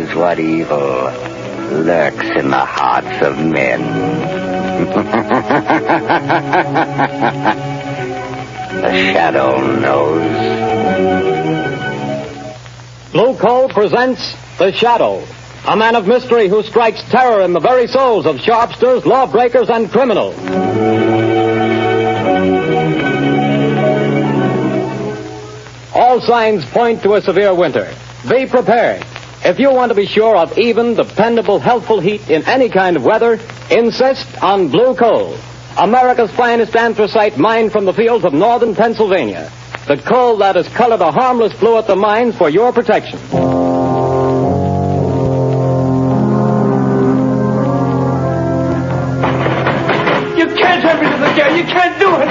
knows what evil lurks in the hearts of men. The Shadow knows. Blue Coal presents The Shadow, a man of mystery who strikes terror in the very souls of sharpsters, lawbreakers, and criminals. All signs point to a severe winter. Be prepared. If you want to be sure of even, dependable, healthful heat in any kind of weather, insist on Blue Coal, America's finest anthracite mined from the fields of northern Pennsylvania. The coal that has colored a harmless blue at the mines for your protection. You can't have me to the jail. You can't do it.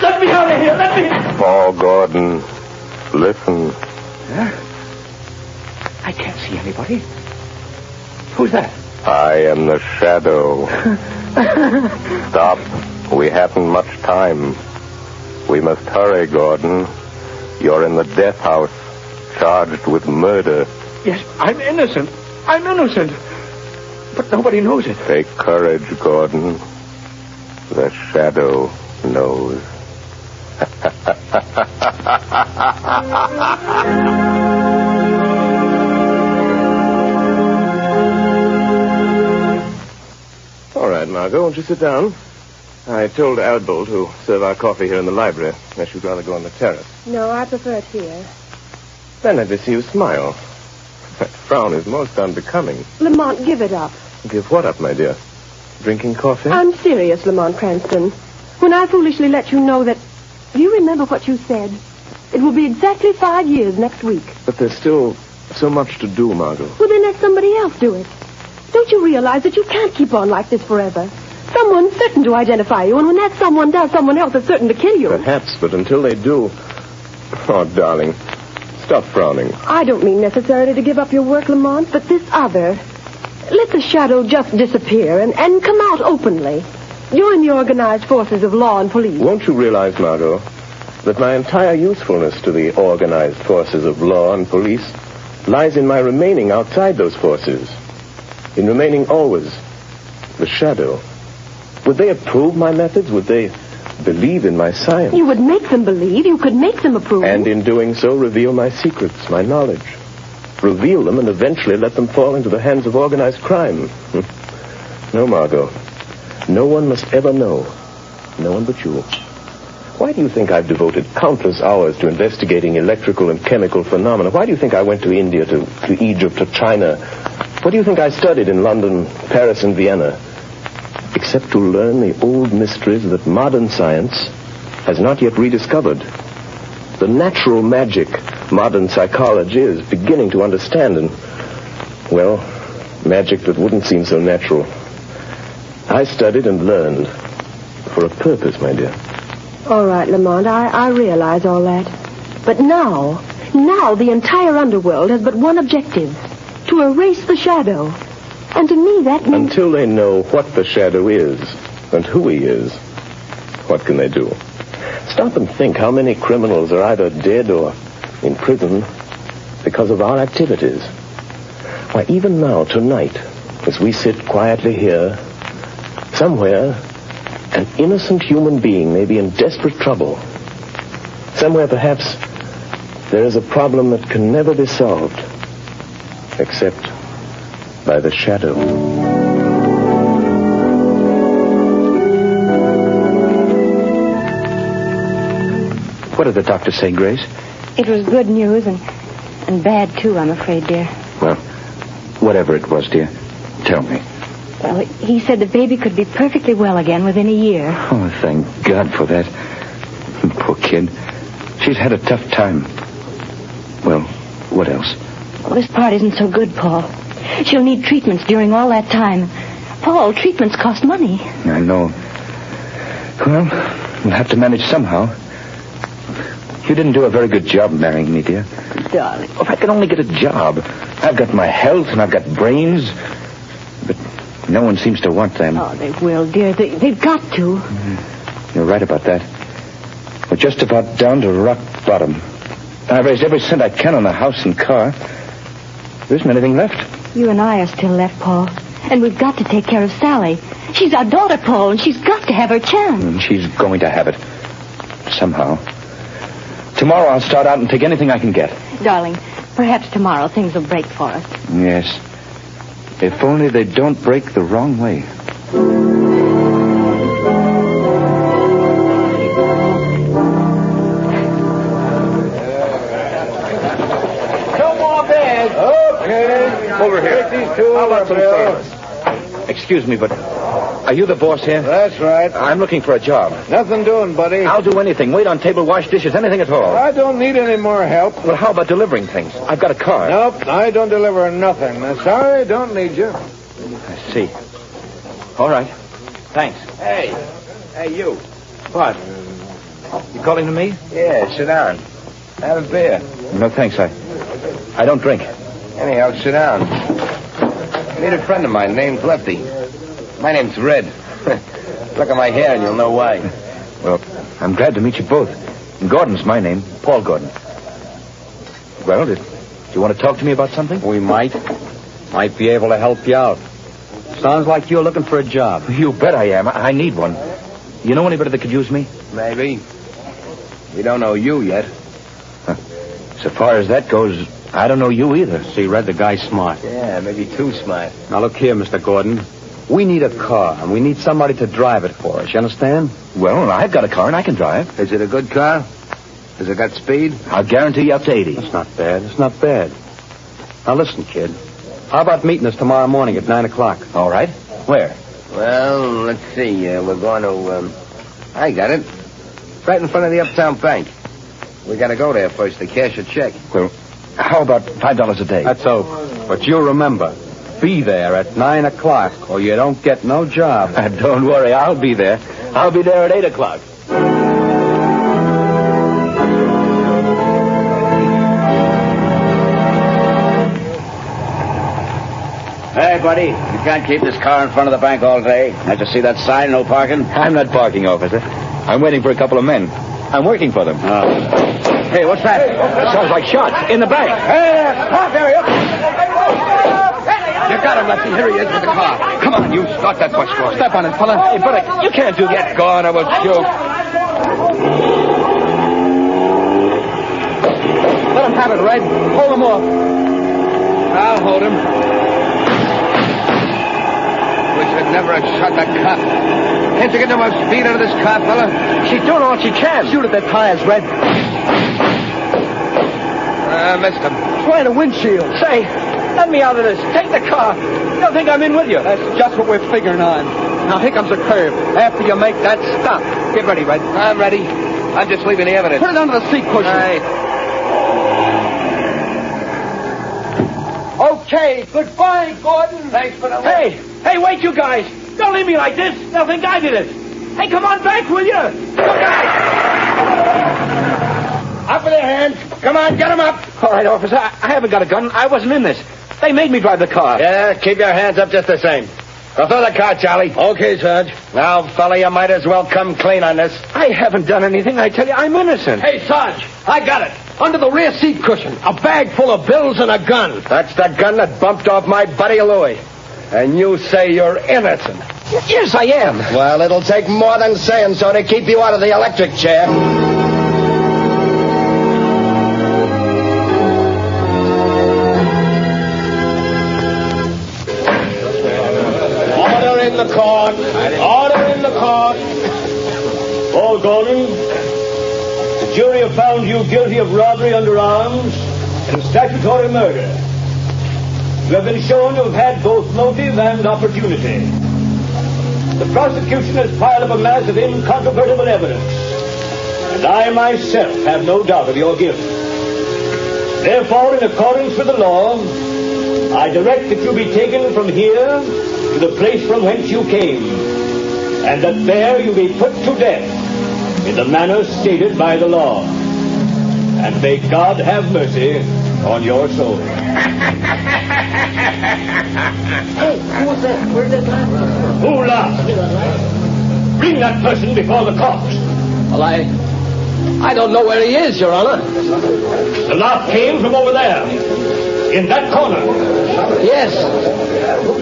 Let me out of here. Let me... Paul Gordon, listen. Huh? I can't see anybody. Who's that? I am the Shadow. Stop. We haven't much time. We must hurry, Gordon. You're in the death house, charged with murder. Yes, I'm innocent. I'm innocent. But nobody knows it. Take courage, Gordon. The Shadow knows. All right, Margot, won't you sit down? I told Albert to serve our coffee here in the library, unless you'd rather go on the terrace. No, I prefer it here. Then let me see you smile. That frown is most unbecoming. Lamont, give it up. Give what up, my dear? Drinking coffee? I'm serious, Lamont Cranston. When I foolishly let you know that... Do you remember what you said? It will be exactly 5 years next week. But there's still so much to do, Margot. Well, then let somebody else do it. Don't you realize that you can't keep on like this forever? Someone's certain to identify you, and when that someone does, someone else is certain to kill you. Perhaps, but until they do... Oh, darling, stop frowning. I don't mean necessarily to give up your work, Lamont, but this other... Let the Shadow just disappear and come out openly. Join the organized forces of law and police. Won't you realize, Margot, that my entire usefulness to the organized forces of law and police lies in my remaining outside those forces, in remaining always the Shadow? Would they approve my methods? Would they believe in my science? You would make them believe. You could make them approve. And in doing so, reveal my secrets, my knowledge. Reveal them and eventually let them fall into the hands of organized crime. No, Margot. No one must ever know. No one but you. Why do you think I've devoted countless hours to investigating electrical and chemical phenomena? Why do you think I went to India, to Egypt, to China? What do you think I studied in London, Paris, and Vienna? Except to learn the old mysteries that modern science has not yet rediscovered. The natural magic modern psychology is beginning to understand, and, well, magic that wouldn't seem so natural. I studied and learned for a purpose, my dear. All right, Lamont, I realize all that. But now the entire underworld has but one objective: to erase the Shadow. And to me, that means... Until they know what the Shadow is and who he is, what can they do? Stop and think how many criminals are either dead or in prison because of our activities. Why, even now, tonight, as we sit quietly here, somewhere, an innocent human being may be in desperate trouble. Somewhere, perhaps, there is a problem that can never be solved, except by the Shadow. What did the doctor say, Grace? It was good news and bad, too, I'm afraid, dear. Well, whatever it was, dear, tell me. Well, he said the baby could be perfectly well again within a year. Oh, thank God for that. Poor kid. She's had a tough time. Well, what else? Well, this part isn't so good, Paul. She'll need treatments during all that time. Paul, treatments cost money. I know. Well, we'll have to manage somehow. You didn't do a very good job marrying me, dear. Darling. If I could only get a job. I've got my health and I've got brains. But no one seems to want them. Oh, they will, dear. They've got to. You're right about that. We're just about down to rock bottom. I've raised every cent I can on the house and car. There isn't anything left. You and I are still left, Paul. And we've got to take care of Sally. She's our daughter, Paul, and she's got to have her chance. She's going to have it. Somehow. Tomorrow I'll start out and take anything I can get. Darling, perhaps tomorrow things will break for us. Yes. If only they don't break the wrong way. Over here. These two Excuse me, but are you the boss here? That's right. I'm looking for a job. Nothing doing, buddy. I'll do anything. Wait on table, wash dishes, anything at all. I don't need any more help. Well, how about delivering things? I've got a car. Nope, I don't deliver nothing. Sorry, don't need you. I see. All right. Thanks. Hey, you. What? You calling to me? Yeah, sit down. Have a beer. No, thanks. I don't drink. Anyhow, sit down. Meet a friend of mine named Lefty. My name's Red. Look at my hair and you'll know why. Well, I'm glad to meet you both. And Gordon's my name, Paul Gordon. Well, do you want to talk to me about something? We might be able to help you out. Sounds like you're looking for a job. You bet I am. I need one. You know anybody that could use me? Maybe. We don't know you yet. So far as that goes, I don't know you either. See, Red, the guy's smart. Yeah, maybe too smart. Now, look here, Mr. Gordon. We need a car, and we need somebody to drive it for us. You understand? Well, I've got a car, and I can drive. Is it a good car? Has it got speed? I'll guarantee you up to 80. That's not bad. It's not bad. Now, listen, kid. How about meeting us tomorrow morning at 9 o'clock? All right. Where? Well, let's see. We're going to, I got it. Right in front of the Uptown Bank. We got to go there first to cash a check. Well, how about $5 a day? That's so. But you remember, be there at 9 o'clock or you don't get no job. Don't worry, I'll be there. I'll be there at 8 o'clock. Hey, buddy, you can't keep this car in front of the bank all day. Can't you see that sign, no parking? I'm not parking, officer. I'm waiting for a couple of men. I'm working for them. Hey, what's that? Sounds like shots in the bank. Hey, stop there, you! You got him, Lefty. Here he is with the car. Come on, you start that bus door. Step on it, fella. Hey, buddy, you can't do that. Go on, I will shoot. Let him have it, Red. Hold him off. I'll hold him. We should never have shot that cop. Can't you get no more speed out of this car, fella? She's doing all she can. Shoot at their tires, Red. I missed him. Trying a windshield. Say, let me out of this. Take the car. You don't think I'm in with you? That's just what we're figuring on. Now, here comes a curve. After you make that stop. Get ready, Red. I'm ready. I'm just leaving the evidence. Put it under the seat cushion. Right. Okay, goodbye, Gordon. Thanks for the... Hey, wait, you guys. Don't leave me like this. They'll think I did it. Hey, come on back, will you? Look out! Up with their hands. Come on, get them up. All right, officer. I haven't got a gun. I wasn't in this. They made me drive the car. Yeah, keep your hands up just the same. Go through the car, Charlie. Okay, Sarge. Now, fella, you might as well come clean on this. I haven't done anything. I tell you, I'm innocent. Hey, Sarge, I got it. Under the rear seat cushion. A bag full of bills and a gun. That's the gun that bumped off my buddy Louie. And you say you're innocent. Yes, I am. Well, it'll take more than saying so to keep you out of the electric chair. Order in the court. Order in the court. Paul Gordon, the jury have found you guilty of robbery under arms and statutory murder. You have been shown to have had both motive and opportunity. The prosecution has piled up a mass of incontrovertible evidence, and I myself have no doubt of your guilt. Therefore, in accordance with the law, I direct that you be taken from here to the place from whence you came, and that there you be put to death in the manner stated by the law. And may God have mercy on your soul. Hey, who was that? Where did that man? Who laughed? Bring that person before the cops. Well, I don't know where he is, Your Honor. The laugh came from over there. In that corner. Yes.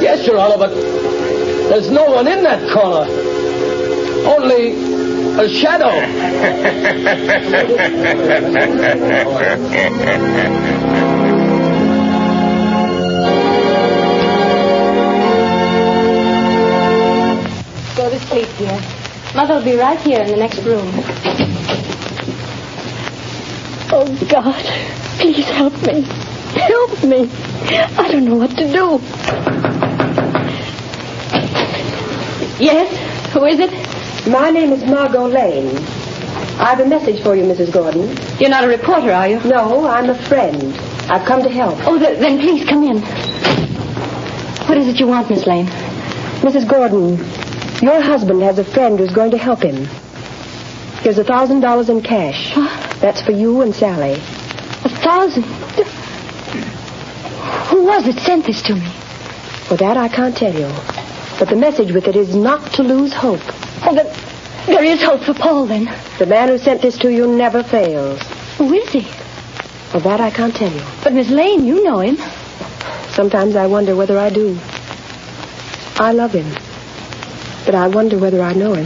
Yes, Your Honor, but there's no one in that corner. Only a shadow. Go to sleep, dear. Mother will be right here in the next room. Oh, God, please help me. Help me. I don't know what to do. Yes? Who is it? My name is Margot Lane. I have a message for you, Mrs. Gordon. You're not a reporter, are you? No, I'm a friend. I've come to help. Oh, then please come in. What is it you want, Miss Lane? Mrs. Gordon, your husband has a friend who's going to help him. Here's $1,000 in cash. That's for you and Sally. 1,000? Who was it sent this to me? For that I can't tell you. But the message with it is not to lose hope. Oh, there is hope for Paul, then. The man who sent this to you never fails. Who is he? For that I can't tell you. But, Miss Lane, you know him. Sometimes I wonder whether I do. I love him. But I wonder whether I know him.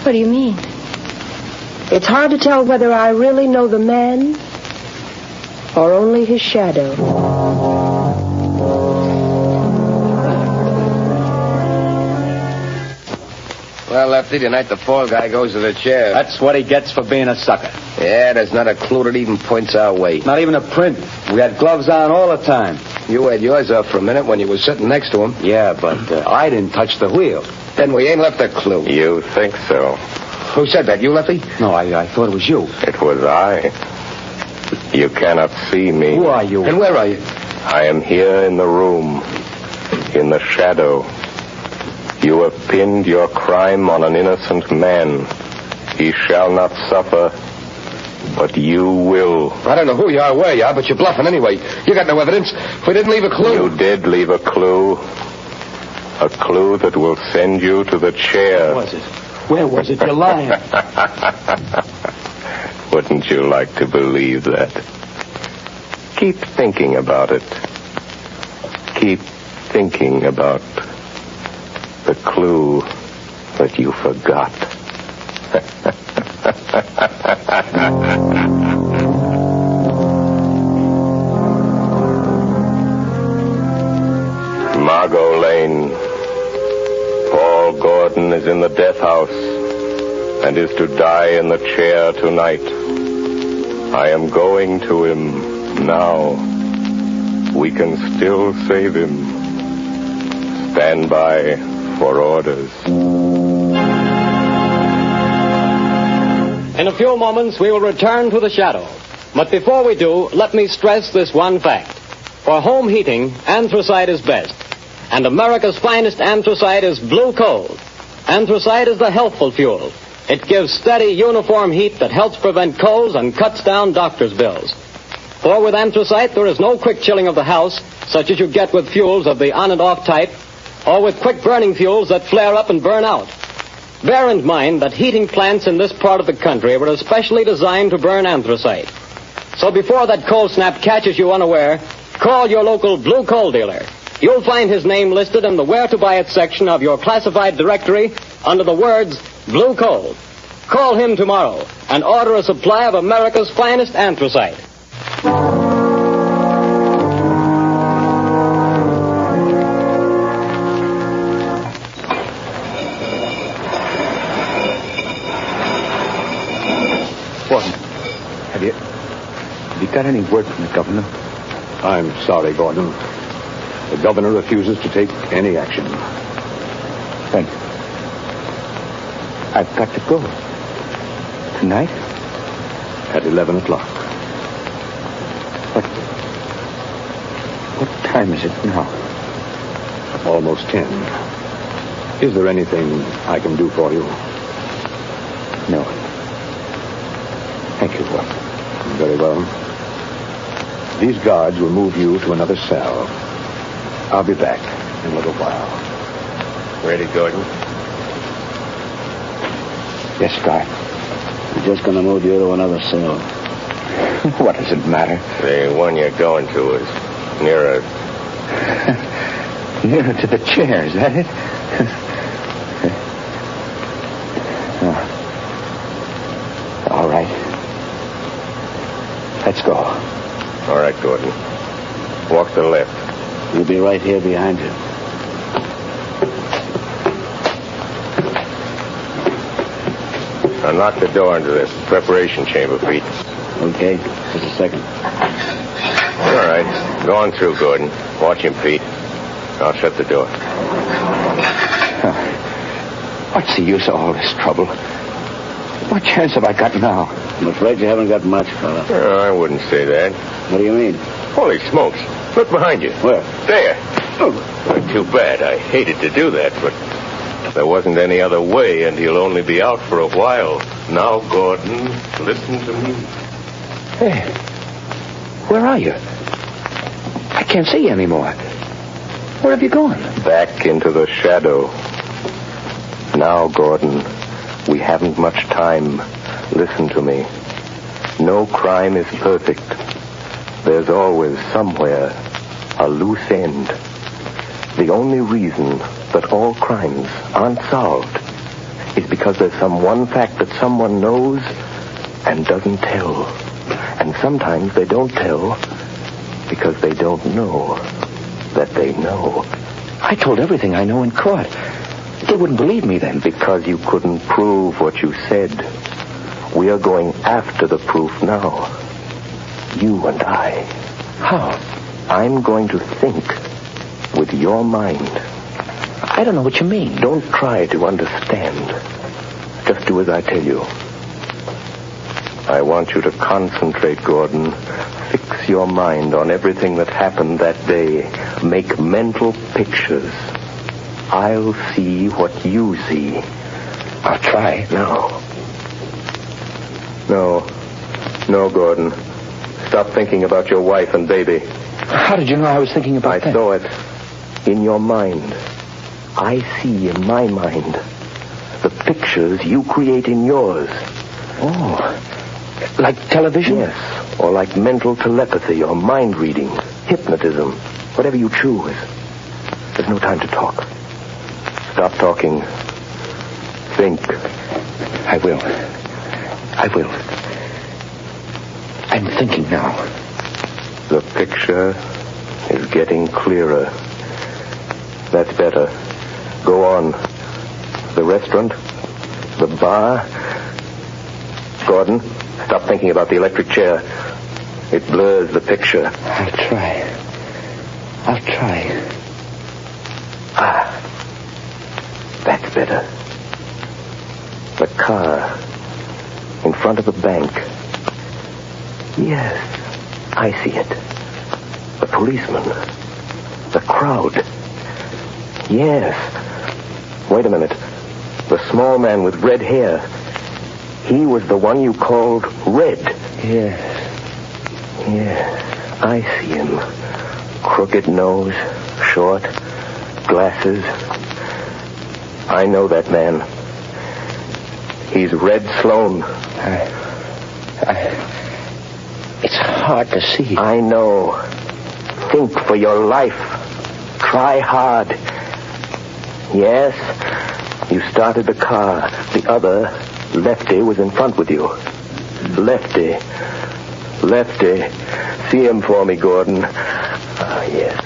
What do you mean? It's hard to tell whether I really know the man or only his shadow. Well, Lefty, tonight the fall guy goes to the chair. That's what he gets for being a sucker. Yeah, there's not a clue that even points our way. Not even a print. We had gloves on all the time. You had yours off for a minute when you were sitting next to him. Yeah, but I didn't touch the wheel. Then we ain't left a clue. You think so? Who said that? You, Lefty? No, I thought it was you. It was I. You cannot see me. Who are you? And where are you? I am here in the room, in the shadow. You have pinned your crime on an innocent man. He shall not suffer, but you will. I don't know who you are, where you are, but you're bluffing anyway. You got no evidence. We didn't leave a clue. You did leave a clue. A clue that will send you to the chair. Where was it? Where was it? You're lying. Wouldn't you like to believe that? Keep thinking about it. Keep thinking about the clue that you forgot. Margot Lane. Paul Gordon is in the death house and is to die in the chair tonight. I am going to him now. We can still save him. Stand by for orders. In a few moments, we will return to the shadow. But before we do, let me stress this one fact. For home heating, anthracite is best. And America's finest anthracite is blue coal. Anthracite is the healthful fuel. It gives steady, uniform heat that helps prevent colds and cuts down doctor's bills. For with anthracite, there is no quick chilling of the house, such as you get with fuels of the on and off type, or with quick burning fuels that flare up and burn out. Bear in mind that heating plants in this part of the country were especially designed to burn anthracite. So before that cold snap catches you unaware, call your local blue coal dealer. You'll find his name listed in the Where to Buy It section of your classified directory under the words Blue Coal. Call him tomorrow and order a supply of America's finest anthracite. Gordon, have you got any word from the governor? I'm sorry, Gordon. The governor refuses to take any action. Then I've got to go. Tonight? At 11 o'clock. What time is it now? Almost 10. Is there anything I can do for you? No. Thank you, Gordon. Very well. These guards will move you to another cell. I'll be back in a little while. Ready, Gordon? Yes, Guy. We're just going to move you to another cell. What does it matter? The one you're going to is Nearer. Nearer to the chair, is that it? All right. Let's go. All right, Gordon. Walk to the left. We'll be right here behind you. Unlock the door into this preparation chamber, Pete. Okay, just a second. All right. Go on through, Gordon. Watch him, Pete. I'll shut the door. What's the use of all this trouble? What chance have I got now? I'm afraid you haven't got much, fella. I wouldn't say that. What do you mean? Holy smokes. Look behind you. Where? There. Oh, too bad. I hated to do that, but there wasn't any other way, and he'll only be out for a while. Now, Gordon, listen to me. Hey, where are you? I can't see you anymore. Where have you gone? Back into the shadow. Now, Gordon, we haven't much time. Listen to me. No crime is perfect. There's always somewhere a loose end. The only reason that all crimes aren't solved is because there's some one fact that someone knows and doesn't tell. And sometimes they don't tell because they don't know that they know. I told everything I know in court. They wouldn't believe me then. Because you couldn't prove what you said. We are going after the proof now. You and I. How? I'm going to think with your mind. I don't know what you mean. Don't try to understand. Just do as I tell you. I want you to concentrate, Gordon. Fix your mind on everything that happened that day. Make mental pictures. I'll see what you see. I'll try. No, Gordon. Stop thinking about your wife and baby. How did you know I was thinking about that? I saw it in your mind. I see in my mind the pictures you create in yours. Oh, like television? Yes, or like mental telepathy or mind reading, hypnotism, whatever you choose. There's no time to talk. Stop talking. Think. I will. I'm thinking now. The picture is getting clearer. That's better. Go on. The restaurant, the bar. Gordon, stop thinking about the electric chair. It blurs the picture. I'll try. That's better. The car in front of the bank. Yes, I see it. The policeman. The crowd. Yes. Wait a minute. The small man with red hair. He was the one you called Red. Yes, I see him. Crooked nose, short, glasses. I know that man. He's Red Sloan. It's hard to see. I know. Think for your life. Try hard. Yes, you started the car. The other, Lefty, was in front with you. Lefty. See him for me, Gordon. Ah, yes.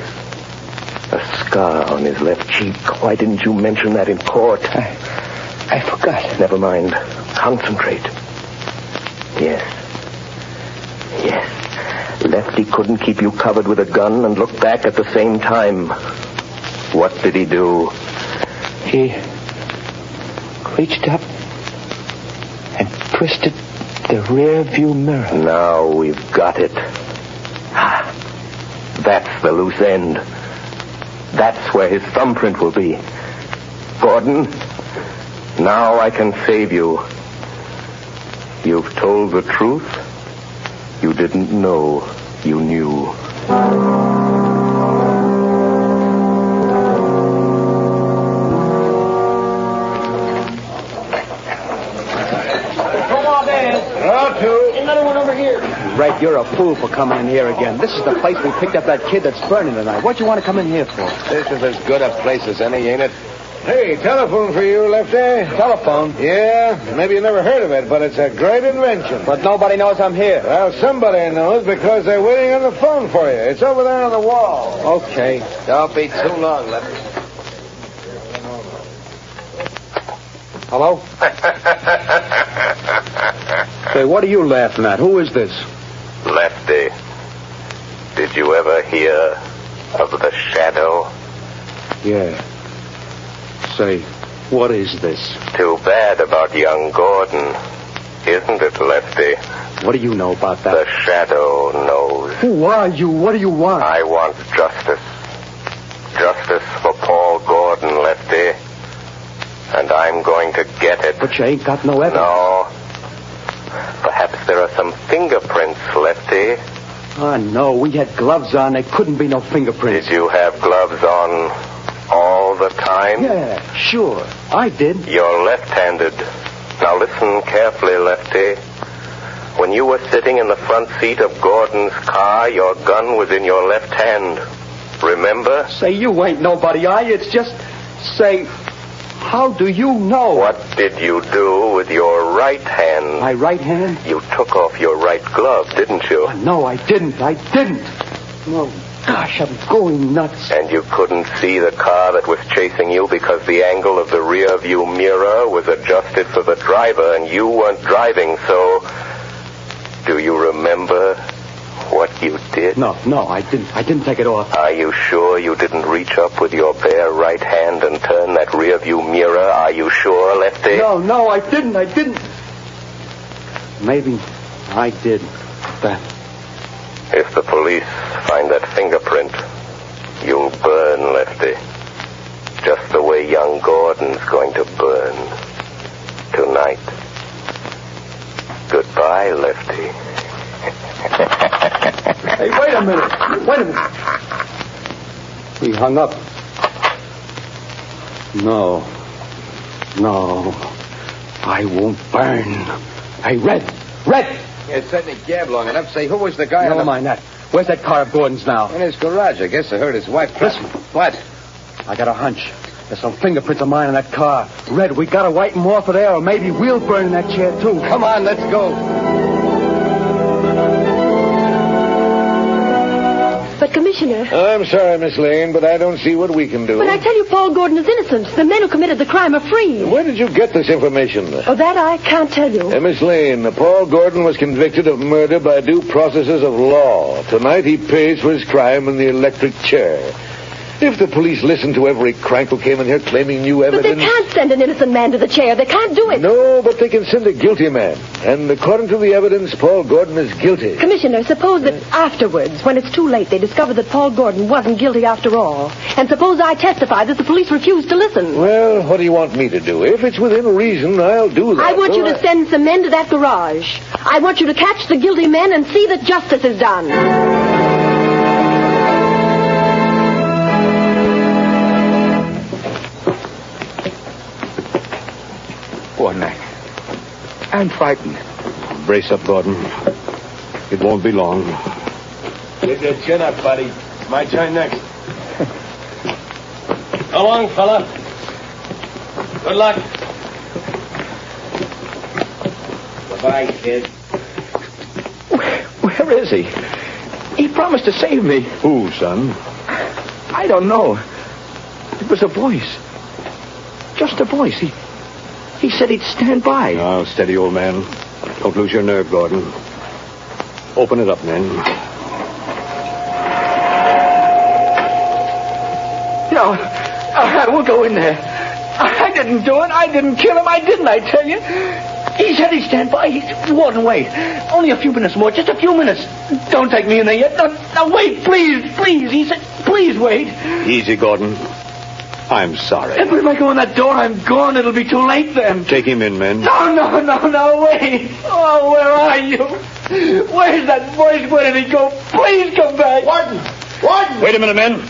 A scar on his left cheek. Why didn't you mention that in court? I forgot. Never mind. Concentrate. Yes. Lefty couldn't keep you covered with a gun and look back at the same time. What did he do? He reached up and twisted the rear view mirror. Now we've got it. That's the loose end. That's where his thumbprint will be. Gordon, now I can save you. You've told the truth. You didn't know you knew. Another one over here. Right You're a fool for coming in here again. This is the place we picked up that kid that's burning tonight. What do you want to come in here for? This is as good a place as any, ain't it? Hey, telephone for you, Lefty. Telephone? Yeah, maybe you never heard of it, but it's a great invention. But nobody knows I'm here. Well, somebody knows because they're waiting on the phone for you. It's over there on the wall. Okay. Don't be too long, Lefty. Hello? Say, what are you laughing at? Who is this? Lefty, did you ever hear of the Shadow? Yeah. Say, what is this? Too bad about young Gordon, isn't it, Lefty? What do you know about that? The Shadow knows. Who are you? What do you want? I want justice. Justice for Paul Gordon, Lefty. And I'm going to get it. But you ain't got no evidence. No. Perhaps there are some fingerprints, Lefty. Oh, no. We had gloves on. There couldn't be no fingerprints. Did you have gloves on all the time? Yeah, sure. I did. You're left-handed. Now listen carefully, Lefty. When you were sitting in the front seat of Gordon's car, your gun was in your left hand. Remember? Say, you ain't nobody, are you? It's just... Say... How do you know? What did you do with your right hand? My right hand? You took off your right glove, didn't you? Oh, no, I didn't. No, gosh, I'm going nuts. And you couldn't see the car that was chasing you because the angle of the rear view mirror was adjusted for the driver and you weren't driving, so... Do you remember what you did? No, I didn't take it off. Are you sure you didn't reach up with your bare right hand and turn that rear view mirror? Are you sure, Lefty? No, I didn't. Maybe I did that. If the police find that fingerprint, you'll burn, Lefty. Just the way young Gordon's going to burn tonight. Goodbye, Lefty. Hey, wait a minute. He hung up. No, I won't burn. Hey, Red! It's setting a gab long enough. Say, who was the guy? Never mind that. Where's that car of Gordon's now? In his garage. I guess I heard his wife. Listen. What? I got a hunch. There's some fingerprints of mine in that car. Red, we gotta wipe them off of there, or maybe we'll burn in that chair, too. Come on, let's go. But, Commissioner... I'm sorry, Miss Lane, but I don't see what we can do. But I tell you, Paul Gordon is innocent. The men who committed the crime are free. Where did you get this information? Oh, that I can't tell you. Miss Lane, Paul Gordon was convicted of murder by due processes of law. Tonight he pays for his crime in the electric chair. If the police listened to every crank who came in here claiming new evidence... But they can't send an innocent man to the chair. They can't do it. No, but they can send a guilty man. And according to the evidence, Paul Gordon is guilty. Commissioner, suppose that afterwards, when it's too late, they discover that Paul Gordon wasn't guilty after all. And suppose I testify that the police refused to listen. Well, what do you want me to do? If it's within reason, I'll do that. I want you to send some men to that garage. I want you to catch the guilty men and see that justice is done. Gordon, I'm frightened. Brace up, Gordon. It won't be long. Get your chin up, buddy. My turn next. Come on, fella. Good luck. Goodbye, kid. Where is he? He promised to save me. Who, son? I don't know. It was a voice. Just a voice. He said he'd stand by. Now, steady, old man. Don't lose your nerve, Gordon. Open it up, men. No, we'll go in there. I didn't do it. I didn't kill him. I tell you. He said he'd stand by. Warden, wait. Only a few minutes more. Just a few minutes. Don't take me in there yet. No, wait, please. He said, please wait. Easy, Gordon. I'm sorry. But if I go in that door, I'm gone. It'll be too late then. Take him in, men. No, wait. Oh, where are you? Where's that voice? Where did he go? Please come back. Warden! Wait a minute, men.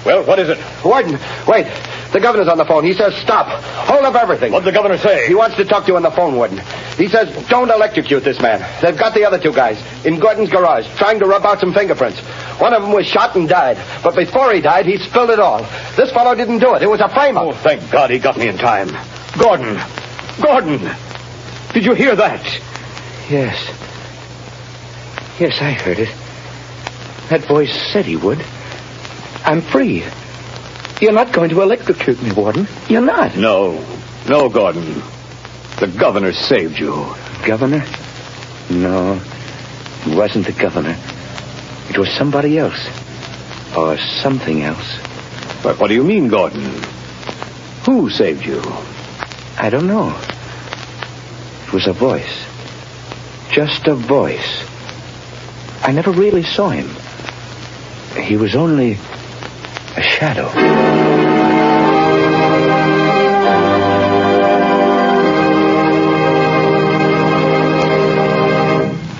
Well, what is it? Warden, wait. The governor's on the phone. He says stop. Hold up everything. What'd the governor say? He wants to talk to you on the phone, Warden. He says don't electrocute this man. They've got the other two guys in Gordon's garage trying to rub out some fingerprints. One of them was shot and died. But before he died, he spilled it all. This fellow didn't do it. It was a frame-up. Oh, thank God he got me in time. Gordon! Did you hear that? Yes. Yes, I heard it. That voice said he would. I'm free. You're not going to electrocute me, Warden. You're not. No, Gordon. The governor saved you. Governor? No, it wasn't the governor. It was somebody else. Or something else. But what do you mean, Gordon? Who saved you? I don't know. It was a voice. Just a voice. I never really saw him. He was only a shadow.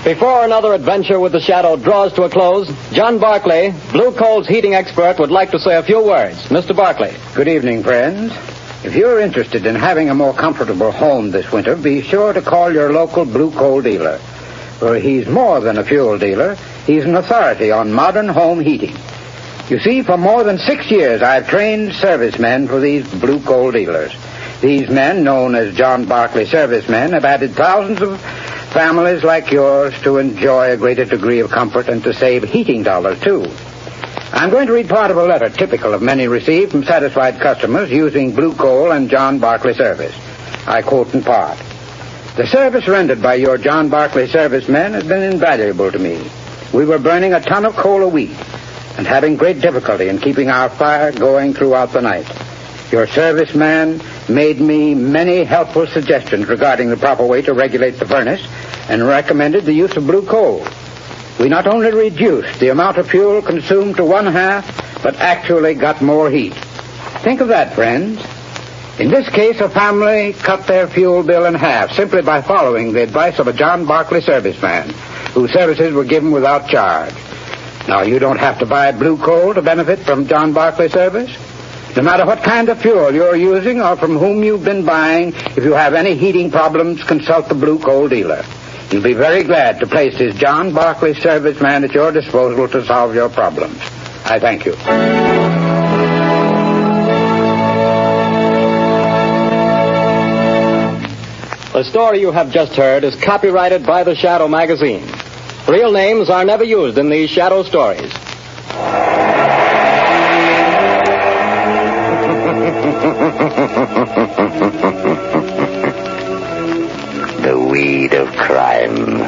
Before another adventure with the Shadow draws to a close, John Barclay, Blue Coal's heating expert, would like to say a few words. Mr. Barclay. Good evening, friends. If you're interested in having a more comfortable home this winter, be sure to call your local Blue Coal dealer. For he's more than a fuel dealer. He's an authority on modern home heating. You see, for more than 6 years, I've trained servicemen for these Blue Coal dealers. These men, known as John Barclay servicemen, have added thousands of families like yours to enjoy a greater degree of comfort and to save heating dollars, too. I'm going to read part of a letter typical of many received from satisfied customers using Blue Coal and John Barclay service. I quote in part. The service rendered by your John Barclay servicemen has been invaluable to me. We were burning a ton of coal a week and having great difficulty in keeping our fire going throughout the night. Your serviceman made me many helpful suggestions regarding the proper way to regulate the furnace and recommended the use of Blue Coal. We not only reduced the amount of fuel consumed to 1/2, but actually got more heat. Think of that, friends. In this case, a family cut their fuel bill in half simply by following the advice of a John Barclay serviceman, whose services were given without charge. Now, you don't have to buy Blue Coal to benefit from John Barclay service. No matter what kind of fuel you're using or from whom you've been buying, if you have any heating problems, consult the Blue Coal dealer. He'll be very glad to place his John Barclay serviceman at your disposal to solve your problems. I thank you. The story you have just heard is copyrighted by the Shadow magazine. Real names are never used in these Shadow stories. The weed of crime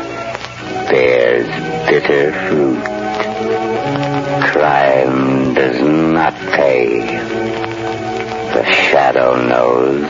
bears bitter fruit. Crime does not pay. The Shadow knows.